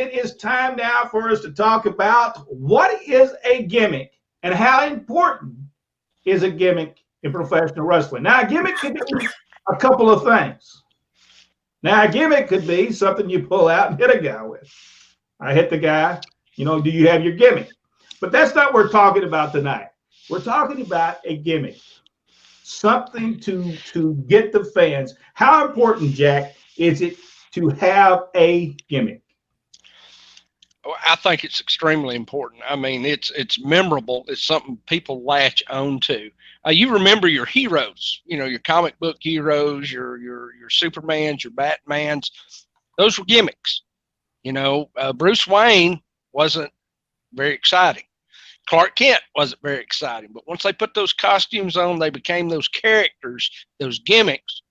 it is time now for us to talk about what is a gimmick and how important is a gimmick in professional wrestling. Now, a gimmick could be a couple of things. Now, a gimmick could be something you pull out and hit a guy with. I hit the guy, do you have your gimmick? But that's not what we're talking about tonight. We're talking about a gimmick, something to get the fans. How important, Jack, is it to have a gimmick? I think it's extremely important. I mean, it's memorable. It's something people latch on to. You remember your heroes, your comic book heroes, your Supermans, your Batmans. Those were gimmicks. Bruce Wayne wasn't very exciting. Clark Kent wasn't very exciting. But once they put those costumes on, they became those characters, those gimmicks.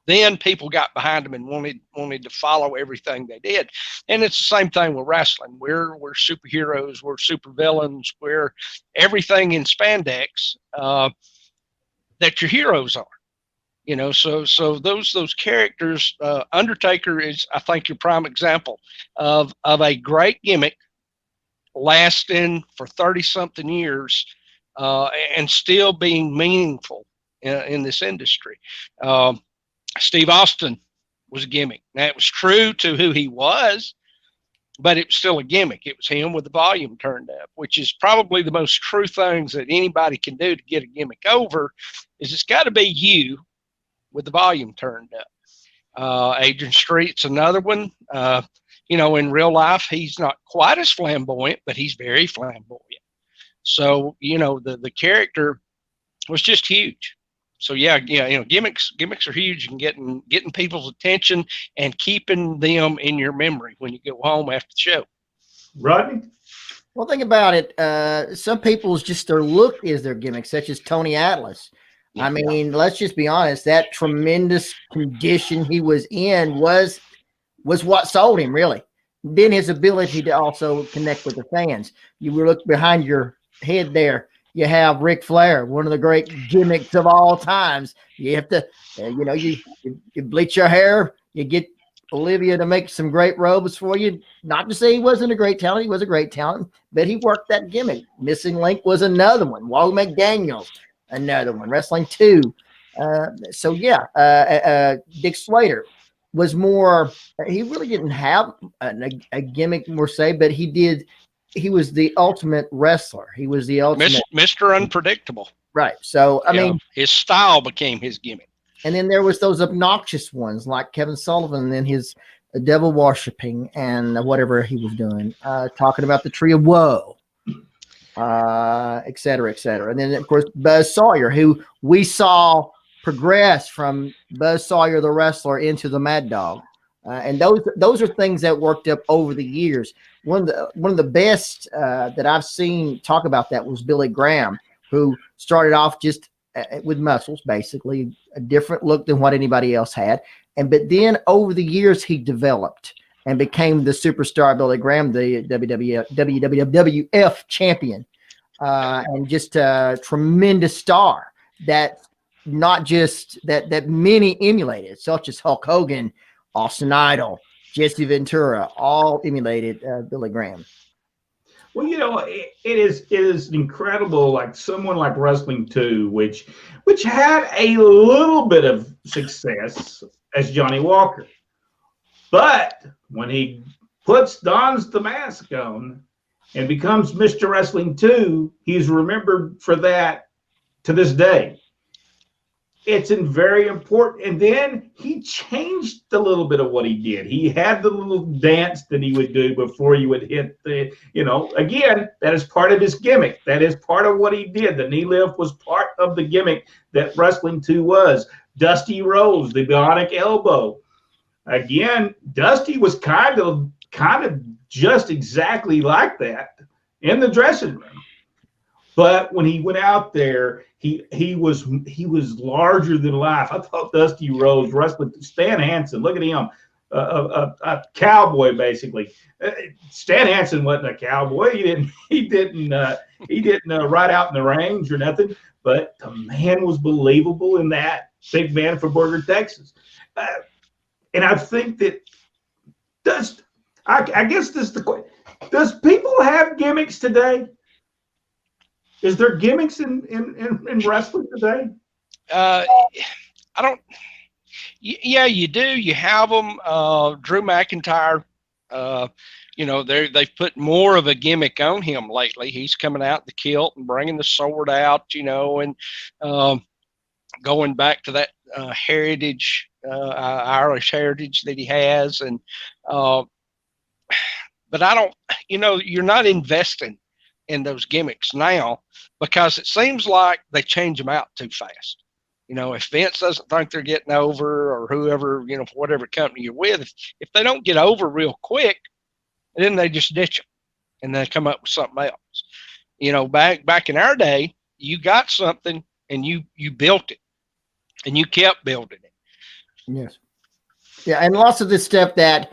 Then people got behind them and wanted to follow everything they did. And it's the same thing with wrestling. We're superheroes, we're supervillains, we're everything in spandex that your heroes are. So those characters. Undertaker is, I think, your prime example of a great gimmick lasting for 30-something years and still being meaningful in this industry. Steve Austin was a gimmick. Now, it was true to who he was, but it was still a gimmick. It was him with the volume turned up, which is probably the most true things that anybody can do to get a gimmick over, is it's got to be you with the volume turned up. Adrian Street's another one. In real life, he's not quite as flamboyant, but he's very flamboyant. So, the character was just huge. So gimmicks are huge in getting people's attention and keeping them in your memory when you go home after the show. Rodney? Well, think about it. Some people's just their look is their gimmick, such as Tony Atlas. I mean, let's just be honest. That tremendous condition he was in was what sold him, really. Then his ability to also connect with the fans. You look behind your head there. You have Ric Flair, one of the great gimmicks of all times. You have to, you bleach your hair. You get Olivia to make some great robes for you. Not to say he wasn't a great talent. He was a great talent, but he worked that gimmick. Missing Link was another one. Wally McDaniels, another one. Wrestling 2. Dick Slater was more, he really didn't have a gimmick per se, but he was the ultimate wrestler. He was the ultimate Mr. Unpredictable. Right. So, I mean, his style became his gimmick. And then there was those obnoxious ones like Kevin Sullivan and his devil worshiping and whatever he was doing, talking about the Tree of Woe, et cetera, et cetera. And then, of course, Buzz Sawyer, who we saw progress from Buzz Sawyer, the wrestler, into the Mad Dog. And those are things that worked up over the years. One of the best that I've seen talk about that was Billy Graham, who started off just with muscles, basically a different look than what anybody else had. But then over the years he developed and became the superstar Billy Graham, the WWF champion, and just a tremendous star that not just that many emulated, such as Hulk Hogan, Austin Idol, Jesse Ventura, all emulated Billy Graham. Well, it is incredible. Like someone like Wrestling 2, which had a little bit of success as Johnny Walker, but when he dons the mask on and becomes Mr. Wrestling 2, he's remembered for that to this day. It's very important. And then he changed a little bit of what he did. He had the little dance that he would do before you would hit the, again, that is part of his gimmick. That is part of what he did. The knee lift was part of the gimmick that Wrestling 2 was. Dusty Rhodes, the bionic elbow. Again, Dusty was kind of just exactly like that in the dressing room. But when he went out there, he was larger than life. I thought Dusty Rhodes wrestling Stan Hansen. Look at him, a cowboy basically. Stan Hansen wasn't a cowboy. He didn't ride out in the range or nothing. But the man was believable in that big man from Borger, Texas. And I think that I guess this is the question. Does people have gimmicks today? Is there gimmicks in wrestling today? I don't. Yeah, you do. You have them. Drew McIntyre. They've put more of a gimmick on him lately. He's coming out in the kilt and bringing the sword out. And going back to that heritage, Irish heritage that he has, and but I don't. You're not investing in those gimmicks now because it seems like they change them out too fast. If Vince doesn't think they're getting over, or whoever, whatever company you're with, if they don't get over real quick, then they just ditch them and then come up with something else. Back in our day, you got something and you built it and you kept building it. Yes. Yeah, and lots of this stuff that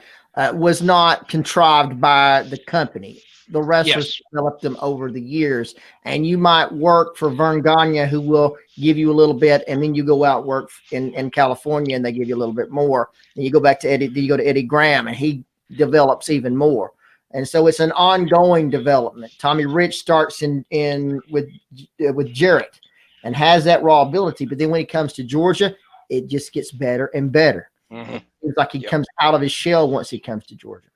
was not contrived by the company. The wrestlers developed them over the years, and you might work for Vern Gagne, who will give you a little bit, and then you go out and work in California, and they give you a little bit more. And you go back to Eddie. You go to Eddie Graham, and he develops even more. And so it's an ongoing development. Tommy Rich starts with Jarrett and has that raw ability, but then when he comes to Georgia, it just gets better and better. Mm-hmm. It's like he comes out of his shell once he comes to Georgia.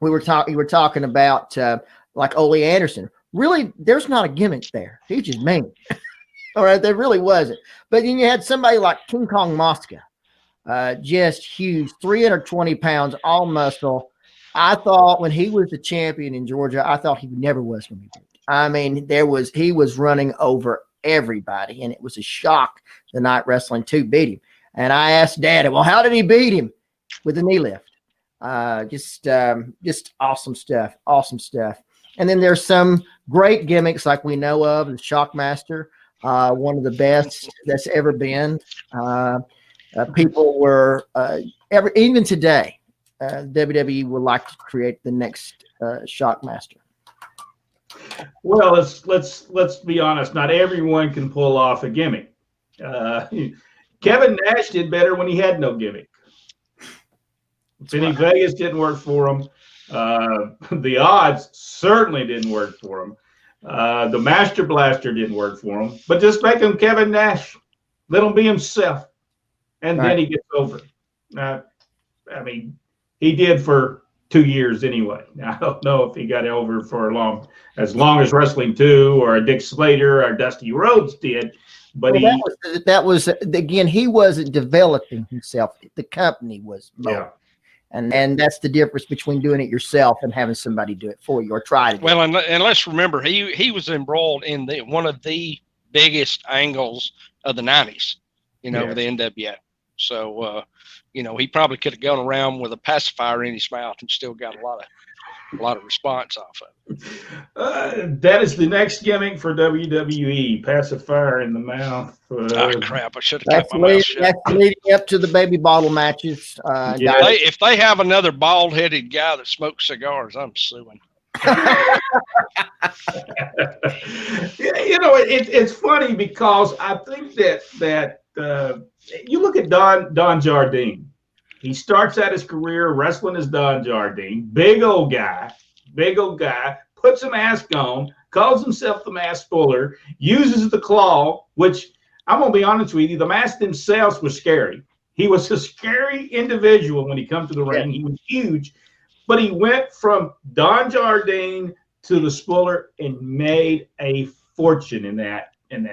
We were talking about like Ole Anderson. Really, there's not a gimmick there. He's just mean. All right, there really wasn't. But then you had somebody like King Kong Mosca, just huge, 320 pounds, all muscle. I thought when he was the champion in Georgia, I thought he never was going to be beat. I mean, he was running over everybody, and it was a shock the night Wrestling 2 beat him. And I asked Daddy, well, how did he beat him? With a knee lift. Just awesome stuff. Awesome stuff. And then there's some great gimmicks like we know of, the Shockmaster, one of the best that's ever been. People were even today, WWE would like to create the next Shockmaster. Well, let's be honest. Not everyone can pull off a gimmick. Kevin Nash did better when he had no gimmick. Vinny Vegas didn't work for him. The Odds certainly didn't work for him. The Master Blaster didn't work for him. But just make him Kevin Nash. Let him be himself. And then he gets over it. He did for 2 years anyway. I don't know if he got over for as long as Wrestling 2 or Dick Slater or Dusty Rhodes did. But that was again, he wasn't developing himself. The company was mowing. Yeah. And that's the difference between doing it yourself and having somebody do it for you or try to do it. And let's remember, he was embroiled in one of the biggest angles of the 90s, the NWA. So, he probably could have gone around with a pacifier in his mouth and still got a lot of response off of it. That is the next gimmick for WWE, pacifier in the mouth. Crap, I should have kept my mouth shut. That's leading up to the baby bottle matches. If they have another bald-headed guy that smokes cigars, I'm suing. It's funny because I think that you look at Don Jardine. He starts out his career wrestling as Don Jardine, big old guy, puts a mask on, calls himself the mask puller, uses the claw, which I'm going to be honest with you, the mask themselves was scary. He was a scary individual when he come to the ring. He was huge, but he went from Don Jardine to the Spuller and made a fortune in that. And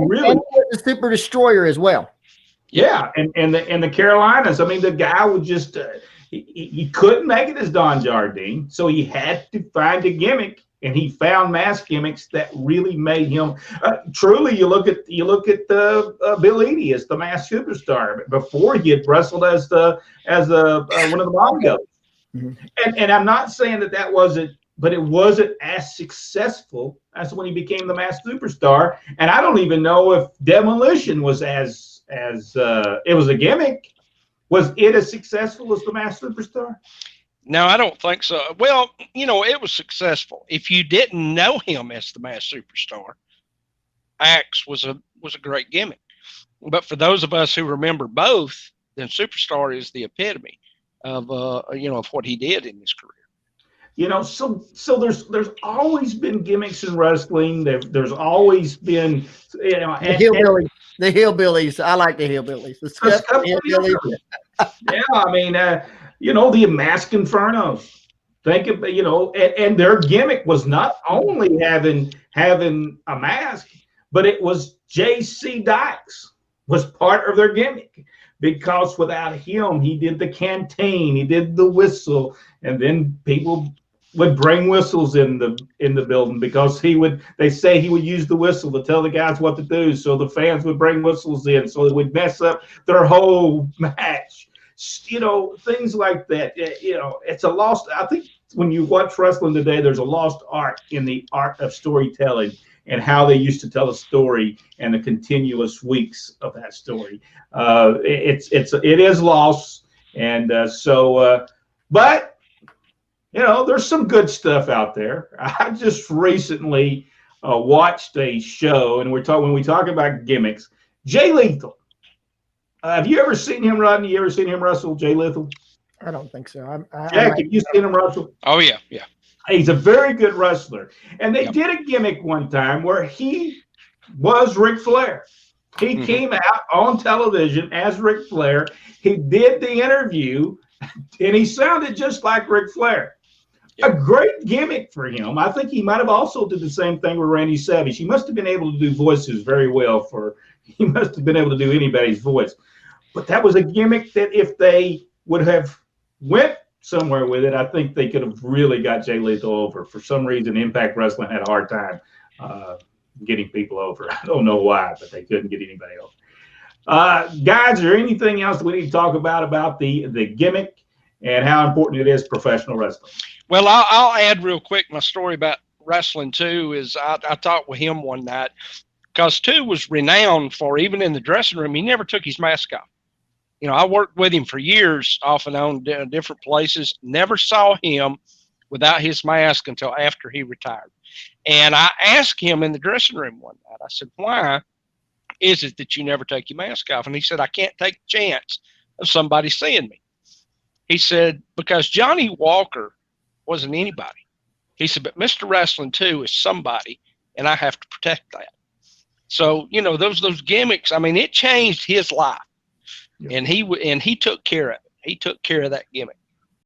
really the Super Destroyer as well. Yeah, and the Carolinas. I mean, the guy would just he couldn't make it as Don Jardine, so he had to find a gimmick, and he found mask gimmicks that really made him truly. You look at Bill Eadie as the masked superstar before he had wrestled as one of the Mongos. Mm-hmm. And I'm not saying that wasn't, but it wasn't as successful as when he became the masked superstar. And I don't even know if Demolition was as it was a gimmick. Was it as successful as the masked superstar? No, I don't think so. Well, it was successful. If you didn't know him as the masked superstar, Axe was a great gimmick. But for those of us who remember both, then Superstar is the epitome of of what he did in his career. So there's always been gimmicks in wrestling. There's always been, The hillbillies. I like the hillbillies. The there's a Scots couple of hillbillies. yeah, I mean, the Mask Infernos. Think of, and their gimmick was not only having a mask, but it was J.C. Dykes was part of their gimmick, because without him, he did the canteen, he did the whistle, and then people would bring whistles in the building, because they say he would use the whistle to tell the guys what to do, so the fans would bring whistles in, so it would mess up their whole match. Things like that. It's a lost. I think when you watch wrestling today, there's a lost art in the art of storytelling and how they used to tell a story and the continuous weeks of that story. It is lost, and but there's some good stuff out there. I just recently watched a show, and when we talk about gimmicks, Jay Lethal. Have you ever seen him, Rodney? You ever seen him wrestle, Jay Lethal? I don't think so. Jack, have you seen him wrestle? Oh yeah. He's a very good wrestler. And they did a gimmick one time where he was Ric Flair. He came out on television as Ric Flair. He did the interview, and he sounded just like Ric Flair. A great gimmick for him. I think he might have also did the same thing with Randy Savage. He must have been able to do voices very well. He must have been able to do anybody's voice. But that was a gimmick that if they would have went somewhere with it, I think they could have really got Jay Lethal over. For some reason, Impact Wrestling had a hard time getting people over. I don't know why, but they couldn't get anybody over. Guys, is there anything else that we need to talk about the gimmick and how important it is professional wrestling? Well, I'll add real quick my story about wrestling too. Is I talked with him one night, because Two was renowned for, even in the dressing room, he never took his mask off. I worked with him for years off and on different places, never saw him without his mask until after he retired. And I asked him in the dressing room one night, I said, why is it that you never take your mask off? And he said, I can't take the chance of somebody seeing me. He said, because Johnny Walker wasn't anybody. He said, but Mr. Wrestling 2 is somebody, and I have to protect that. So, those gimmicks, it changed his life. Yeah. And he took care of it. He took care of that gimmick.